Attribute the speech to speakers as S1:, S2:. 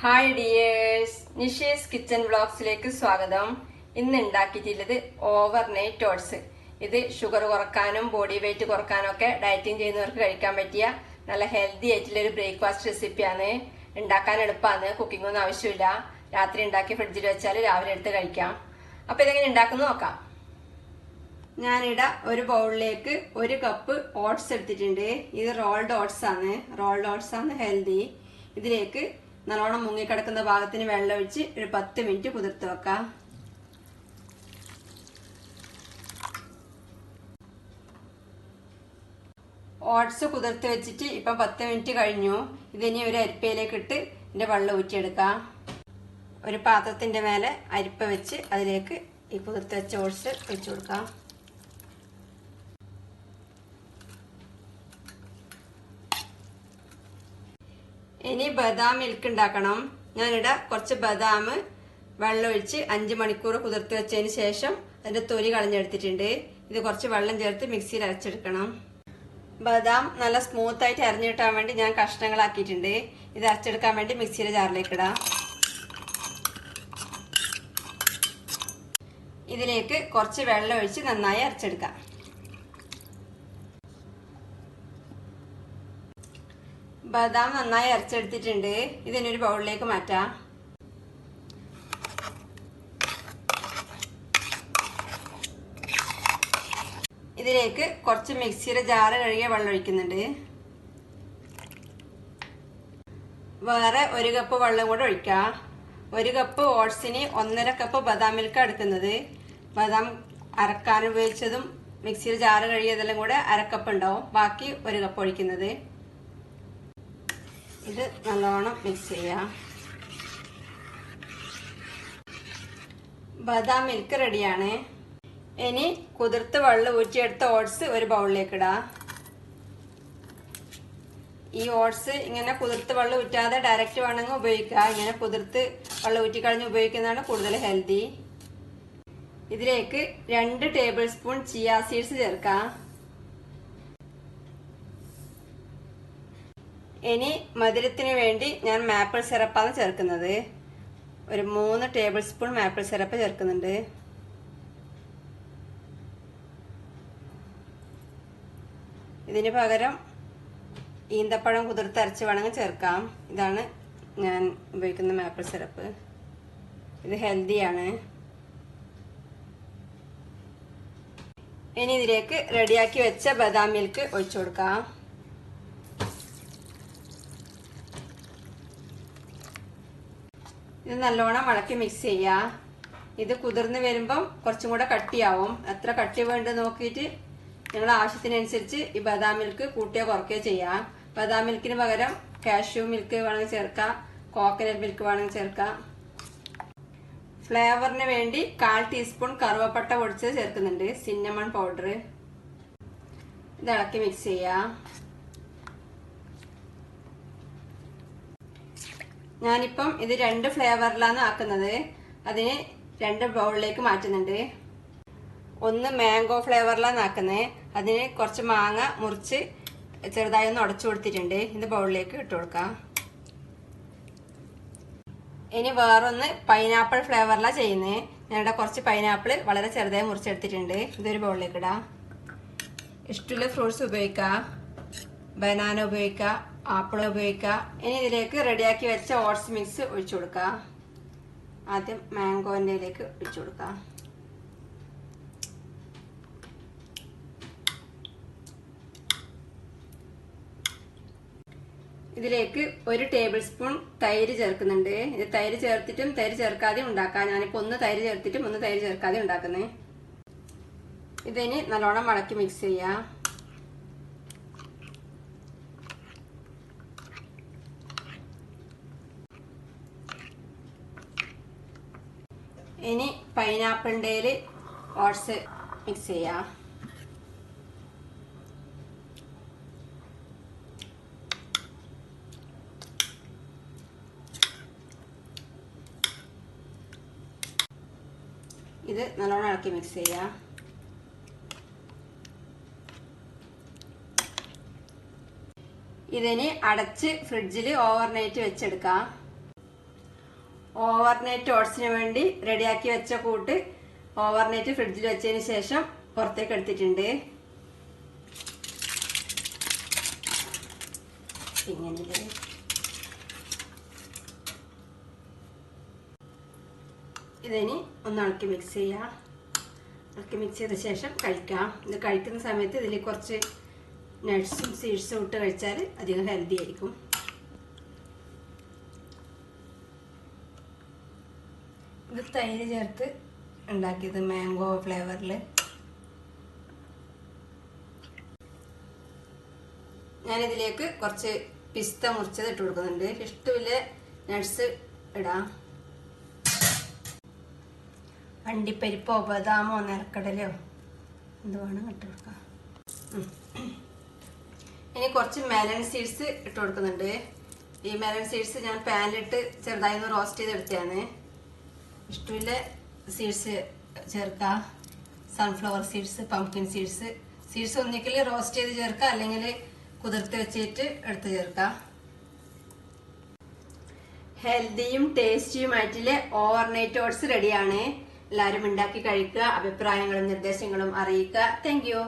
S1: Hi dears, Nishi's kitchen വ്ലോഗ്സിലേക്ക് സ്വാഗതം. ഇന്ന് ഉണ്ടാക്കിയിട്ടുള്ളത് ഓവർനൈറ്റ് ഓട്സ്. ഇത് ഷുഗർ കുറക്കാനും ബോഡി വെയിറ്റ് കുറക്കാനും ഒക്കെ ഡയറ്റിംഗ് ചെയ്യുന്നവർക്ക് കഴിക്കാൻ പറ്റിയ നല്ല ഹെൽത്തി ആയിട്ടുള്ള ഒരു ബ്രേക്ക്ഫാസ്റ്റ് റെസിപ്പിയാണ്. ഉണ്ടാക്കാൻ എളുപ്പമാണ്, കുക്കിംഗ് ഒന്നും ആവശ്യമില്ല. രാത്രി ഉണ്ടാക്കി ഫ്രിഡ്ജിൽ വെച്ചാൽ രാവിലെ എടുത്ത് കഴിക്കാം. അപ്പൊ ഇതെങ്ങനെ ഉണ്ടാക്കുന്നത് നോക്കാം. ഞാനിവിടെ ഒരു ബൗളിലേക്ക് 1 കപ്പ് ഓട്സ് എടുത്തിട്ടുണ്ട്. ഇത് റോൾഡ് ഓട്സ് ആണ് ഹെൽത്തി. ഇതിലേക്ക് നല്ലോണം മുങ്ങിക്കിടക്കുന്ന ഭാഗത്തിന് വെള്ളം ഒഴിച്ച് ഒരു 10 മിനിറ്റ് കുതിർത്ത് വെക്കാം. ഓട്സ് കുതിർത്ത് വെച്ചിട്ട് ഇപ്പം 10 മിനിറ്റ് കഴിഞ്ഞു. ഇതിനി ഒരു അരിപ്പയിലേക്ക് ഇട്ട് ഇതിന്റെ വെള്ളം ഊറ്റിയെടുക്കാം. ഒരു പാത്രത്തിന്റെ മേലെ അരിപ്പ വെച്ച് അതിലേക്ക് ഈ കുതിർത്ത് വെച്ച ഓട്സ് വെച്ചു കൊടുക്കാം. ഇനി ബദാം മിൽക്ക് ഉണ്ടാക്കണം. ഞാനിവിടെ കുറച്ച് ബദാം വെള്ളം ഒഴിച്ച് 5 മണിക്കൂർ കുതിർത്ത് വെച്ചതിന് ശേഷം അതിന്റെ തൊലി കളഞ്ഞെടുത്തിട്ടുണ്ട്. ഇത് കുറച്ച് വെള്ളം ചേർത്ത് മിക്സിയിൽ അരച്ചെടുക്കണം. ബദാം നല്ല സ്മൂത്ത് ആയിട്ട് അരിഞ്ഞു കിട്ടാൻ വേണ്ടി ഞാൻ കഷ്ണങ്ങളാക്കിയിട്ടുണ്ട്. ഇത് അരച്ചെടുക്കാൻ വേണ്ടി മിക്സിയുടെ ജാറിലേക്ക് ഇടാം. ഇതിലേക്ക് കുറച്ച് വെള്ളം ഒഴിച്ച് നന്നായി അരച്ചെടുക്കാം. ബദാം നന്നായി അരച്ചെടുത്തിട്ടുണ്ട്. ഇതിനൊരു ബൗളിലേക്ക് മാറ്റാം. ഇതിലേക്ക് കുറച്ച് മിക്സിയുടെ ജാറ് കഴുകിയ വെള്ളം ഒഴിക്കുന്നുണ്ട്. വേറെ 1 കപ്പ് വെള്ളം കൂടെ ഒഴിക്കാം. 1 കപ്പ് ഓട്സിന് 1.5 കപ്പ് ബദാം മിൽക്ക് എടുക്കുന്നത്. ബദാം അരക്കാൻ ഉപയോഗിച്ചതും മിക്സിയുടെ ജാറ് കഴുകിയതെല്ലാം കൂടെ 1/2 കപ്പ് ഉണ്ടാവും. ബാക്കി 1 കപ്പ് ഒഴിക്കുന്നത്. ഇത് നല്ലോണം മിക്സ് ചെയ്യാം. ബദാം മിൽക്ക് റെഡിയാണ്. ഇനി കുതിർത്ത് വെള്ളം ഊറ്റിയെടുത്ത ഓട്സ് ഒരു ബൗളിലേക്ക് ഇടാം. ഈ ഓട്സ് ഇങ്ങനെ കുതിർത്ത് വെള്ളം ഊറ്റാതെ ഡയറക്റ്റ് വേണമെങ്കിൽ ഉപയോഗിക്കാം. ഇങ്ങനെ കുതിർത്ത് വെള്ളം ഊറ്റിക്കളഞ്ഞ് ഉപയോഗിക്കുന്നതാണ് കൂടുതൽ ഹെൽത്തി. ഇതിലേക്ക് 2 ടേബിൾ സ്പൂൺ ചിയ സീഡ്സ് ചേർക്കാം. ഇനി മധുരത്തിന് വേണ്ടി ഞാൻ മാപ്പിൾ സിറപ്പാണ് ചേർക്കുന്നത്. ഒരു 3 ടേബിൾ സ്പൂൺ മാപ്പിൾ സിറപ്പ് ചേർക്കുന്നുണ്ട്. ഇതിന് പകരം ഈന്തപ്പഴം കുതിർത്തരച്ച് വേണമെങ്കിൽ ചേർക്കാം. ഇതാണ് ഞാൻ ഉപയോഗിക്കുന്ന മാപ്പിൾ സിറപ്പ്. ഇത് ഹെൽത്തിയാണ്. ഇനി ഇതിലേക്ക് റെഡിയാക്കി വെച്ച ബദാം മിൽക്ക് ഒഴിച്ചു കൊടുക്കാം. ഇത് നല്ലോണം ഇളക്കി മിക്സ് ചെയ്യാം. ഇത് കുതിർന്ന് വരുമ്പം കുറച്ചും കൂടെ കട്ടിയാവും. എത്ര കട്ടി വേണ്ടത് നോക്കിയിട്ട് നിങ്ങൾ ആവശ്യത്തിനനുസരിച്ച് ഈ ബദാം മിൽക്ക് കൂട്ടിയോ കുറയ്ക്കുകയോ ചെയ്യാം. ബദാം മിൽക്കിന് പകരം കാഷ്യൂ മിൽക്ക് വേണമെങ്കിൽ ചേർക്കാം, കോക്കനട്ട് മിൽക്ക് വേണമെങ്കിൽ ചേർക്കാം. ഫ്ലേവറിന് വേണ്ടി 1/4 ടീസ്പൂൺ കറുവപ്പട്ട പൊടിച്ചത് ചേർക്കുന്നുണ്ട്, സിന്നമൺ പൗഡർ. ഇത് ഇളക്കി മിക്സ് ചെയ്യാം. ഞാനിപ്പം ഇത് 2 ഫ്ലേവറിലാണ് ആക്കുന്നത്. അതിന് 2 ബൗളിലേക്ക് മാറ്റുന്നുണ്ട്. ഒന്ന് മാംഗോ ഫ്ലേവറിലാണ് ആക്കുന്നത്. അതിന് കുറച്ച് മാങ്ങ മുറിച്ച് ചെറുതായി ഒന്ന് ഉടച്ചു കൊടുത്തിട്ടുണ്ട്. ഇത് ബൗളിലേക്ക് ഇട്ട് കൊടുക്കാം. ഇനി വേറൊന്ന് പൈനാപ്പിൾ ഫ്ലേവറിലാണ് ചെയ്യുന്നത്. ഞാനിവിടെ കുറച്ച് പൈനാപ്പിൾ വളരെ ചെറുതായി മുറിച്ചെടുത്തിട്ടുണ്ട്. ഇതൊരു ബൗളിലേക്ക് ഇടാം. ഇഷ്ടമുള്ള ഫ്രൂട്ട്സ് ഉപയോഗിക്കാം. ബനാന ഉപയോഗിക്കാം, ആപ്പിൾ ഉപയോഗിക്കാം. ഇനി ഇതിലേക്ക് റെഡിയാക്കി വെച്ച ഓട്സ് മിക്സ് ഒഴിച്ചു കൊടുക്കാം. ആദ്യം മാംഗോന്റെ ഒഴിച്ചു കൊടുക്കാം. ഇതിലേക്ക് 1 ടേബിൾ സ്പൂൺ തൈര് ചേർക്കുന്നുണ്ട്. ഇത് തൈര് ചേർത്തിട്ടും തൈര് ചേർക്കാതെയും ഉണ്ടാക്കാം. ഞാനിപ്പോൾ 1 തൈര് ചേർത്തിട്ടും 1 തൈര് ചേർക്കാതെ ഉണ്ടാക്കുന്നത്. ഇതിനി നല്ലോണം ഇളക്കി മിക്സ് ചെയ്യാം. ഇനി പൈനാപ്പിളിൻ്റെ ഓട്സ് മിക്സ് ചെയ്യാം. ഇത് നല്ലോണം ഇളക്കി മിക്സ് ചെയ്യാം. ഇതിനെ അടച്ച് ഫ്രിഡ്ജിൽ ഓവർനൈറ്റ് വെച്ചെടുക്കാം. ഓവർനൈറ്റ് ഓട്സിന് വേണ്ടി റെഡിയാക്കി വെച്ച കൂട്ട് ഓവർനൈറ്റ് ഫ്രിഡ്ജിൽ വെച്ചതിന് ശേഷം പുറത്തേക്ക് എടുത്തിട്ടുണ്ട്. ഇങ്ങനെ ഇതിനി ഒന്ന് ഇളക്കി മിക്സ് ചെയ്യാം. ഇളക്കി മിക്സ് ചെയ്ത ശേഷം കഴിക്കാം. ഇത് കഴിക്കുന്ന സമയത്ത് ഇതിൽ കുറച്ച് നട്ട്സും സീഡ്സും ഇട്ട് കഴിച്ചാൽ അധികം ഹെൽത്തി ആയിരിക്കും. ഇത് തൈര് ചേർത്ത് ഉണ്ടാക്കിയത് മാംഗോ ഫ്ലേവറിൽ. ഞാനിതിലേക്ക് കുറച്ച് പിസ്ത മുറിച്ചത് ഇട്ട് കൊടുക്കുന്നുണ്ട്. ഇഷ്ടമില്ല നട്ട്സ് ഇടാം. അണ്ടിപ്പരിപ്പോ ബദാമോ നിലക്കടലയോ എന്ത് വേണം ഇട്ട് കൊടുക്കാം. ഇനി കുറച്ച് മെലൺ സീഡ്സ് ഇട്ട് കൊടുക്കുന്നുണ്ട്. ഈ മെലൺ സീഡ്സ് ഞാൻ പാനിലിട്ട് ചെറുതായി ഒന്ന് റോസ്റ്റ് ചെയ്തെടുത്തതാണ്. ഇഷ്ടമില്ല സീഡ്സ് ചേർക്കാം. Sunflower seeds, pumpkin seeds. Seeds ഒന്നിക്കൽ റോസ്റ്റ് ചെയ്ത് ചേർക്കാം, അല്ലെങ്കിൽ കുതിർത്ത് വെച്ചിട്ട് എടുത്ത് ചേർക്കാം. ഹെൽത്തിയും ടേസ്റ്റിയുമായിട്ടുള്ള ഓവർനൈറ്റ് ഓട്സ് റെഡിയാണ്. എല്ലാവരും ഉണ്ടാക്കി കഴിക്കുക. അഭിപ്രായങ്ങളും നിർദ്ദേശങ്ങളും അറിയിക്കുക. Thank you.